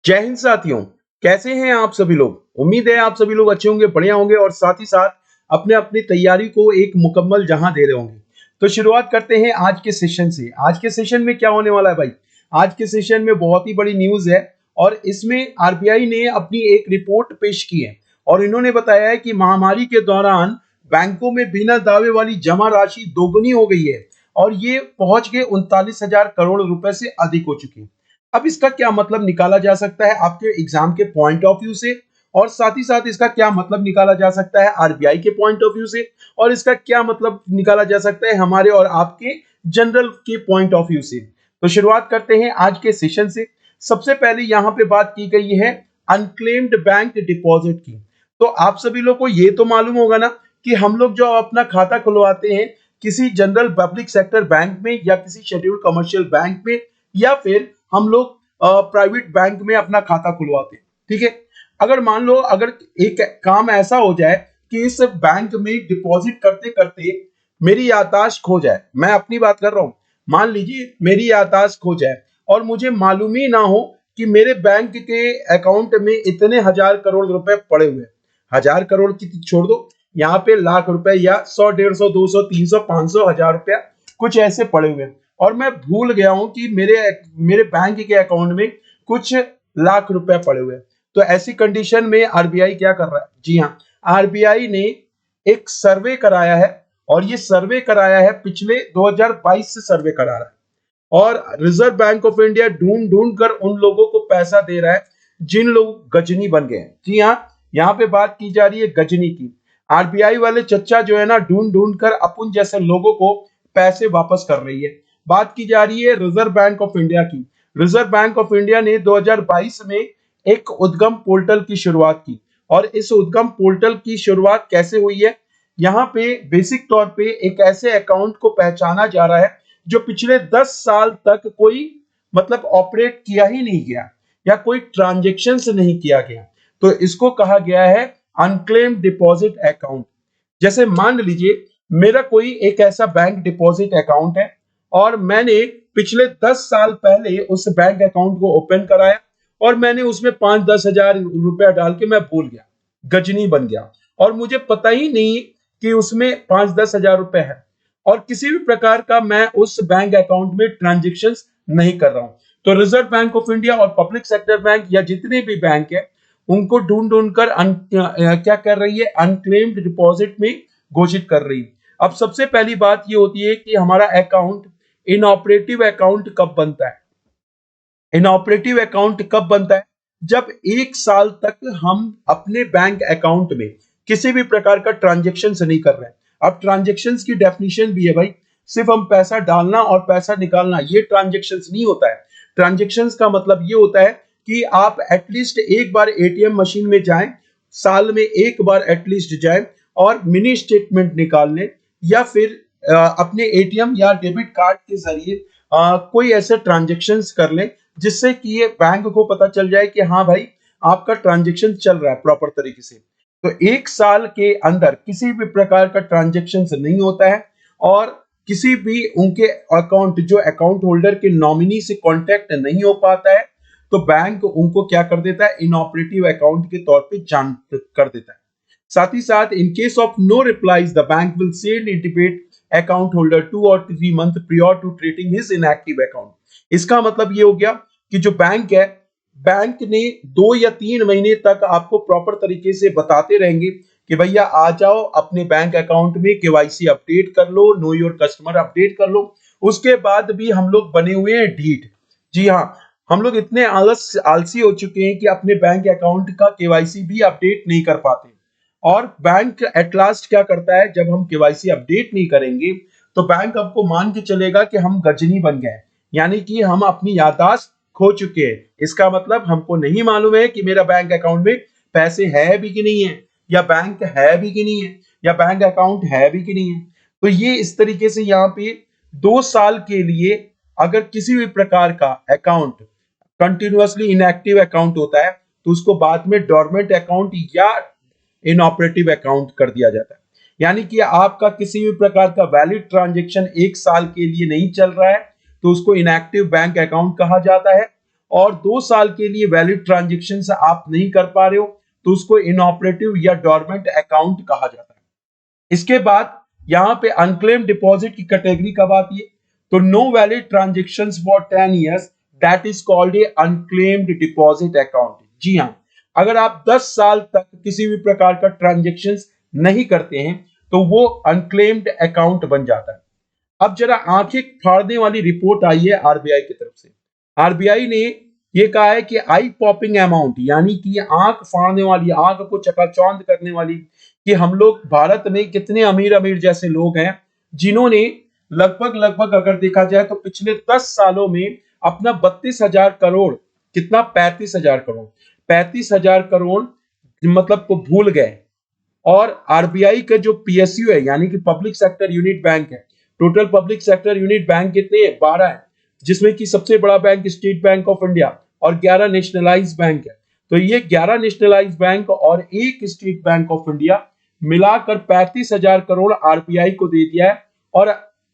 जय हिंद साथियों। कैसे हैं आप सभी लोग। उम्मीद है आप सभी लोग अच्छे होंगे, बढ़िया होंगे और साथ ही साथ अपने अपनी तैयारी को एक मुकम्मल जहां दे रहे होंगे। तो शुरुआत करते हैं आज के सेशन से। आज के सेशन में क्या होने वाला है भाई। आज के सेशन में बहुत ही बड़ी न्यूज है और इसमें आरबीआई ने अपनी एक रिपोर्ट पेश की है और इन्होंने बताया है कि महामारी के दौरान बैंकों में बिना दावे वाली जमा राशि दोगुनी हो गई है और ये पहुंच गए 39,000 करोड़ रुपए से अधिक हो चुकी है। अब इसका क्या मतलब निकाला जा सकता है आपके एग्जाम के पॉइंट ऑफ व्यू से, और साथ ही साथ इसका क्या मतलब निकाला जा सकता है आरबीआई के पॉइंट ऑफ व्यू से, और इसका क्या मतलब निकाला जा सकता है हमारे और आपके जनरल के पॉइंट ऑफ व्यू से। तो शुरुआत करते हैं आज के सेशन से। सबसे पहले यहां पे बात की गई है अनक्लेम्ड बैंक डिपॉजिट की। तो आप सभी लोग को ये तो मालूम होगा ना कि हम लोग जो अपना खाता खुलवाते हैं किसी जनरल पब्लिक सेक्टर बैंक में या किसी शेड्यूल्ड कमर्शियल बैंक में या फिर हम लोग प्राइवेट बैंक में अपना खाता खुलवाते हैं, ठीक है। अगर मान लो अगर एक काम ऐसा हो जाए कि इस बैंक में डिपॉजिट करते करते मेरी याददाश्त खो जाए, मैं अपनी बात कर रहा हूं, मान लीजिए मेरी याददाश्त खो जाए और मुझे मालूम ही ना हो कि मेरे बैंक के अकाउंट में इतने हजार करोड़ रुपए पड़े हुए। हजार करोड़ की छोड़ दो, यहाँ पे लाख रुपए या 100, 150, 200, 300, 500, 1000 रुपया कुछ ऐसे पड़े हुए हैं और मैं भूल गया हूं कि मेरे मेरे बैंक के अकाउंट में कुछ लाख रुपए पड़े हुए हैं। तो ऐसी कंडीशन में आरबीआई क्या कर रहा है। जी हाँ, आरबीआई ने एक सर्वे कराया है और ये सर्वे कराया है पिछले 2022 से सर्वे करा रहा है और रिजर्व बैंक ऑफ इंडिया ढूंढ ढूंढ कर उन लोगों को पैसा दे रहा है जिन लोग गजनी बन गए हैं। जी हाँ, यहाँ पे बात की जा रही है गजनी की। आरबीआई वाले चच्चा जो है ना ढूंढ ढूंढ कर अपन जैसे लोगों को पैसे वापस कर रही है। बात की जा रही है रिजर्व बैंक ऑफ इंडिया की। रिजर्व बैंक ऑफ इंडिया ने 2022 में एक उद्गम पोर्टल की शुरुआत की और इस उद्गम पोर्टल की शुरुआत कैसे हुई है। यहाँ पे बेसिक तौर पे एक ऐसे अकाउंट को पहचाना जा रहा है जो पिछले 10 साल तक कोई मतलब ऑपरेट किया ही नहीं गया या कोई ट्रांजेक्शन नहीं किया गया। तो इसको कहा गया है अनक्लेम्ड डिपॉजिट अकाउंट। जैसे मान लीजिए मेरा कोई एक ऐसा बैंक डिपॉजिट अकाउंट है और मैंने पिछले 10 साल पहले उस बैंक अकाउंट को ओपन कराया और मैंने उसमें 5-10 हजार रुपया डाल के मैं भूल गया, गजनी बन गया और मुझे पता ही नहीं कि उसमें 5-10 हजार रुपए है और किसी भी प्रकार का मैं उस बैंक अकाउंट में ट्रांजेक्शन नहीं कर रहा हूं। तो रिजर्व बैंक ऑफ इंडिया और पब्लिक सेक्टर बैंक या जितने भी बैंक है उनको ढूंढ ढूंढ कर क्या कर रही है, अनक्लेम्ड डिपॉजिट में घोषित कर रही है। अब सबसे पहली बात ये होती है कि हमारा अकाउंट इनऑपरेटिव अकाउंट कब बनता है। इनऑपरेटिव अकाउंट कब बनता है, जब 1 साल तक हम अपने बैंक अकाउंट में किसी भी प्रकार का ट्रांजेक्शन नहीं कर रहे हैं। अब ट्रांजेक्शन की डेफिनेशन भी है भाई, सिर्फ हम पैसा डालना और पैसा निकालना ये ट्रांजेक्शन नहीं होता है। ट्रांजेक्शन का मतलब ये होता है कि आप एटलीस्ट एक बार एटीएम मशीन में जाएं, साल में एक बार एटलीस्ट जाएं और मिनी स्टेटमेंट निकाल लें या फिर अपने एटीएम या डेबिट कार्ड के जरिए कोई ऐसे ट्रांजेक्शन कर लें जिससे कि ये बैंक को पता चल जाए कि हाँ भाई आपका ट्रांजेक्शन चल रहा है प्रॉपर तरीके से। तो 1 साल के अंदर किसी भी प्रकार का ट्रांजेक्शन नहीं होता है और किसी भी उनके अकाउंट जो अकाउंट होल्डर के नॉमिनी से कांटेक्ट नहीं हो पाता है तो बैंक उनको क्या कर देता है, इनऑपरेटिव अकाउंट के तौर पे जान कर देता है। साथ ही साथ in case of no replies the bank will send intimate account holder 2 or 3 months prior to treating his inactive account। इसका मतलब ये हो गया कि जो बैंक है, बैंक ने 2 या 3 महीने तक आपको प्रॉपर तरीके से बताते रहेंगे कि भैया आ जाओ अपने बैंक अकाउंट में केवाईसी अपडेट कर लो, नो योर कस्टमर अपडेट कर लो। उसके बाद भी हम लोग बने हुए हैं ढीठ। जी हाँ, हम लोग इतने आलसी हो चुके हैं कि अपने बैंक अकाउंट का केवाईसी भी अपडेट नहीं कर पाते और बैंक एट लास्ट क्या करता है, जब हम केवाईसी अपडेट नहीं करेंगे तो बैंक आपको मान के चलेगा कि हम गजनी बन गए, यानी कि हम अपनी याददाश्त खो चुके हैं। इसका मतलब हमको नहीं मालूम है कि मेरा बैंक अकाउंट में पैसे है भी कि नहीं है, या बैंक है भी कि नहीं है, या बैंक अकाउंट है भी कि नहीं है। तो ये इस तरीके से यहाँ पे 2 साल के लिए अगर किसी भी प्रकार का अकाउंट कंटिन्यूअसली इनएक्टिव अकाउंट होता है तो उसको बाद में डोरमेंट अकाउंट या इनऑपरेटिव अकाउंट कर दिया जाता है। यानी कि आपका किसी भी प्रकार का वैलिड ट्रांजैक्शन 1 साल के लिए नहीं चल रहा है तो उसको इनएक्टिव बैंक अकाउंट कहा जाता है और 2 साल के लिए वैलिड ट्रांजेक्शन आप नहीं कर पा रहे हो तो उसको इनऑपरेटिव या डोरमेंट अकाउंट कहा जाता है। इसके बाद यहाँ पे अनक्लेम डिपॉजिट की कैटेगरी कब आती है, तो no valid transaction for 10 years that is called a unclaimed deposit account. जी हाँ, अगर आप 10 साल तक किसी भी प्रकार का ट्रांजेक्शन नहीं करते हैं तो वो अनक्लेम्ड अकाउंट बन जाता है। अब जरा आंखें फाड़ने वाली रिपोर्ट आई है आरबीआई की तरफ से। आरबीआई ने ये कहा है कि आई पॉपिंग अमाउंट, यानी कि आंख फाड़ने वाली, आंख को चकाचौंध करने वाली, कि हम लोग भारत में कितने अमीर अमीर जैसे लोग हैं जिन्होंने लगभग लगभग अगर देखा जाए तो पिछले 10 सालों में अपना 32,000 करोड़, कितना, 35,000 करोड़, 35,000 करोड़ मतलब को भूल गए। और आरबीआई का जो पीएसयू है यानी कि पब्लिक सेक्टर यूनिट बैंक है, total public sector unit bank कितने हैं, 12 है, जिसमें कि सबसे बड़ा bank state bank of India और 11 नेशनलाइज बैंक है। तो ये 11 नेशनलाइज बैंक और एक स्टेट बैंक ऑफ इंडिया मिलाकर 35,000 करोड़ आरबीआई को दे दिया है। और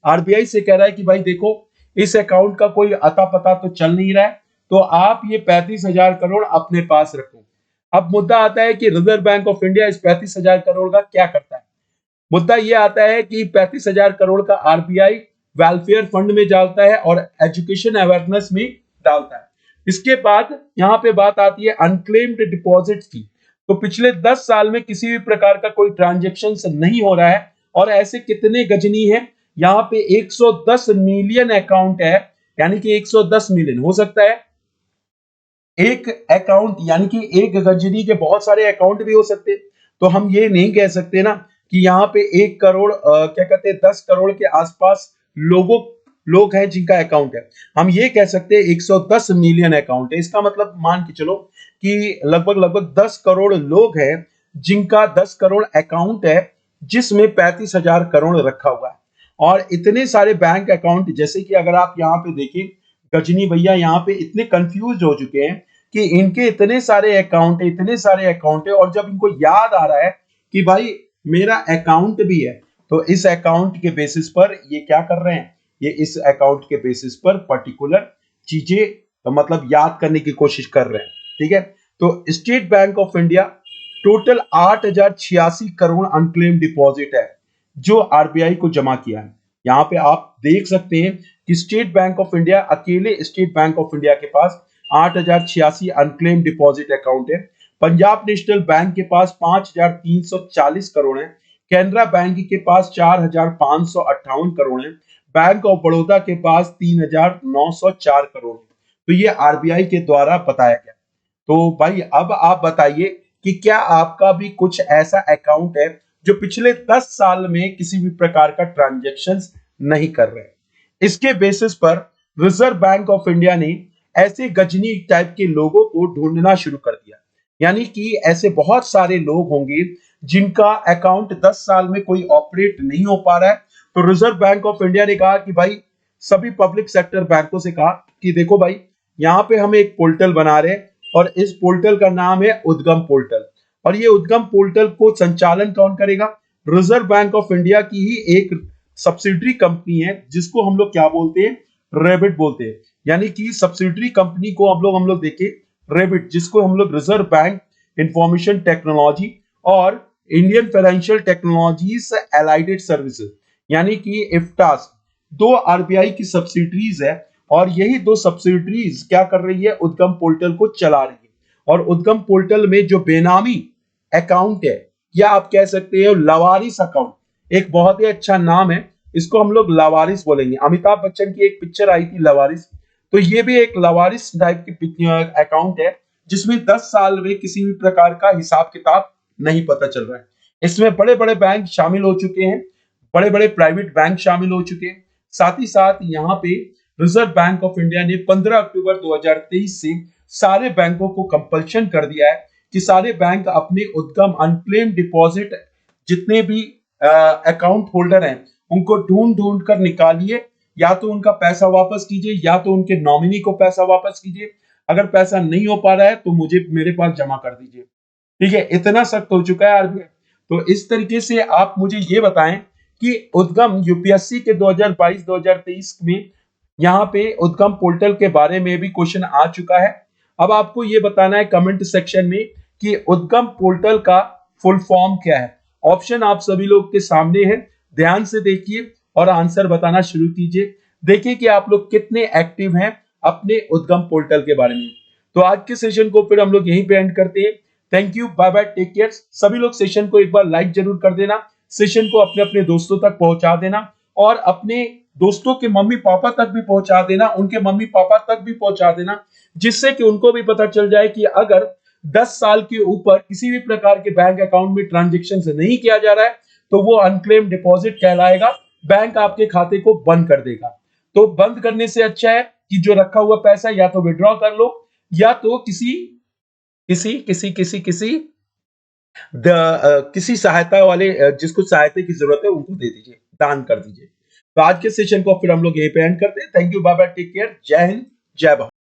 आरबीआई से कह रहा है कि भाई देखो, इस अकाउंट का कोई अता पता तो चल नहीं रहा है, तो आप ये 35,000 करोड़ अपने पास रखो। अब मुद्दा आता है कि रिजर्व बैंक ऑफ इंडिया इस 35,000 करोड़ का क्या करता है। मुद्दा ये आता है कि 35,000 करोड़ का आरबीआई वेलफेयर फंड में डालता है और एजुकेशन अवेयरनेस में डालता है। इसके बाद यहाँ पे बात आती है अनक्लेम्ड डिपॉजिट्स की। तो पिछले 10 साल में किसी भी प्रकार का कोई ट्रांजेक्शन नहीं हो रहा है, और ऐसे कितने गजनी है, यहाँ पे 110 मिलियन अकाउंट है, यानी कि 110 मिलियन हो सकता है एक अकाउंट, यानी कि एक गजनी के बहुत सारे अकाउंट भी हो सकते। तो हम ये नहीं कह सकते ना कि यहाँ पे 1 करोड़ क्या कहते हैं 10 करोड़ के आसपास लोग हैं जिनका अकाउंट है। हम ये कह सकते हैं 110 मिलियन अकाउंट है। इसका मतलब मान के चलो कि लगभग लगभग 10 करोड़ लोग हैं जिनका 10 करोड़ अकाउंट है, जिसमें 35,000 करोड़ रखा हुआ है। और इतने सारे बैंक अकाउंट, जैसे कि अगर आप यहाँ पे देखें, गजनी भैया यहाँ पे इतने कंफ्यूज हो चुके हैं कि इनके इतने सारे अकाउंट है, इतने सारे अकाउंट है, और जब इनको याद आ रहा है कि भाई मेरा अकाउंट भी है, तो इस अकाउंट के बेसिस पर ये क्या कर रहे हैं, ये इस अकाउंट के बेसिस पर पर्टिकुलर चीजें मतलब याद करने की कोशिश कर रहे हैं। ठीक है, तो state bank of India total 8,086 crore unclaim deposit है जो आरबीआई को जमा किया है। यहाँ पे आप देख सकते हैं कि स्टेट बैंक ऑफ इंडिया, अकेले स्टेट बैंक ऑफ इंडिया के पास 8,086 अनक्लेम डिपॉजिट अकाउंट है। पंजाब नेशनल बैंक के पास 5,340 करोड़ है। कैनरा बैंक के पास 4,558 करोड़ है। बैंक ऑफ बड़ौदा के पास 3,904 करोड़ है। तो ये आरबीआई के द्वारा बताया गया। तो भाई अब आप बताइए कि क्या आपका भी कुछ ऐसा अकाउंट है जो पिछले 10 साल में किसी भी प्रकार का ट्रांजैक्शंस नहीं कर रहे। इसके बेसिस पर रिजर्व बैंक ऑफ इंडिया ने ऐसे गजनी टाइप के लोगों को ढूंढना शुरू कर दिया, यानी कि ऐसे बहुत सारे लोग होंगे जिनका अकाउंट 10 साल में कोई ऑपरेट नहीं हो पा रहा है। तो रिजर्व बैंक ऑफ इंडिया ने कहा कि भाई सभी पब्लिक सेक्टर बैंकों से कहा कि देखो भाई, यहाँ पे हम एक पोर्टल बना रहे हैं और इस पोर्टल का नाम है उद्गम पोर्टल। और ये उद्गम पोर्टल को संचालन कौन करेगा, रिजर्व बैंक ऑफ इंडिया की ही एक सब्सिडरी कंपनी है जिसको हम लोग क्या बोलते हैं, रेबिट बोलते हैं। यानी कि सब्सिडरी कंपनी को हम लोग देखें रेबिट, जिसको हम लोग रिजर्व बैंक इंफॉर्मेशन टेक्नोलॉजी और इंडियन फाइनेंशियल टेक्नोलॉजीज एलाइडेड सर्विसेज यानी कि इफ्टास, दो आरबीआई की सब्सिडरीज है। और यही दो सब्सिडरीज क्या कर रही है, उद्गम पोर्टल को चला रही है। और उद्गम पोर्टल में जो बेनामी अकाउंट है, या आप कह सकते हैं लवारिस अकाउंट, एक बहुत ही अच्छा नाम है, इसको हम लोग लवारिस बोलेंगे। अमिताभ बच्चन की एक पिक्चर आई थी लवारिस, तो ये भी एक लवारिस टाइप की अकाउंट है जिसमें 10 साल में किसी भी प्रकार का हिसाब किताब नहीं पता चल रहा है। इसमें बड़े बड़े बैंक शामिल हो चुके हैं, बड़े बड़े प्राइवेट बैंक शामिल हो चुके हैं। साथ ही साथ यहाँ पे रिजर्व बैंक ऑफ इंडिया ने 15 अक्टूबर 2023 से सारे बैंकों को कंपल्शन कर दिया है कि सारे बैंक अपने उद्गम अनक्लेम डिपॉजिट जितने भी अकाउंट होल्डर हैं उनको ढूंढ ढूंढ कर निकालिए, या तो उनका पैसा वापस कीजिए या तो उनके नॉमिनी को पैसा वापस कीजिए। अगर पैसा नहीं हो पा रहा है तो मुझे मेरे पास जमा कर दीजिए। ठीक है, इतना सख्त हो चुका है आरबीआई। तो इस तरीके से आप मुझे ये बताएं कि उद्गम यूपीएससी के 2022-2023 में यहाँ पे उद्गम पोर्टल के बारे में भी क्वेश्चन आ चुका है। अब आपको ये बताना है कमेंट सेक्शन में कि उद्गम पोर्टल का फुल फॉर्म क्या है। ऑप्शन आप सभी लोग के सामने है, ध्यान से देखिए और आंसर बताना शुरू कीजिए। देखिए कि आप लोग कितने एक्टिव हैं अपने उद्गम पोर्टल के बारे में। तो आज के सेशन को फिर हम लोग यहीं पे एंड करते हैं। Thank you, bye bye, take care. सभी लोग सेशन को एक बार लाइक जरूर कर देना, सेशन को अपने अपने दोस्तों तक पहुंचा देना और अपने दोस्तों के मम्मी पापा तक भी पहुंचा देना, उनके मम्मी पापा तक भी पहुंचा देना, जिससे कि उनको भी पता चल जाए कि अगर 10 साल के ऊपर किसी भी प्रकार के बैंक अकाउंट में ट्रांजेक्शन नहीं किया जा रहा है तो वो अनक्लेम डिपॉजिट कहलाएगा, बैंक आपके खाते को बंद कर देगा। तो बंद करने से अच्छा है कि जो रखा हुआ पैसा या तो विड्रॉ कर लो या तो किसी किसी किसी किसी किसी किसी सहायता वाले जिसको सहायता की जरूरत है उनको दे दीजिए, दान कर दीजिए। तो आज के सेशन को फिर हम लोग यहीं पे एंड करते हैं। Thank you, bye bye, take care, जय हिंद, जय भारत।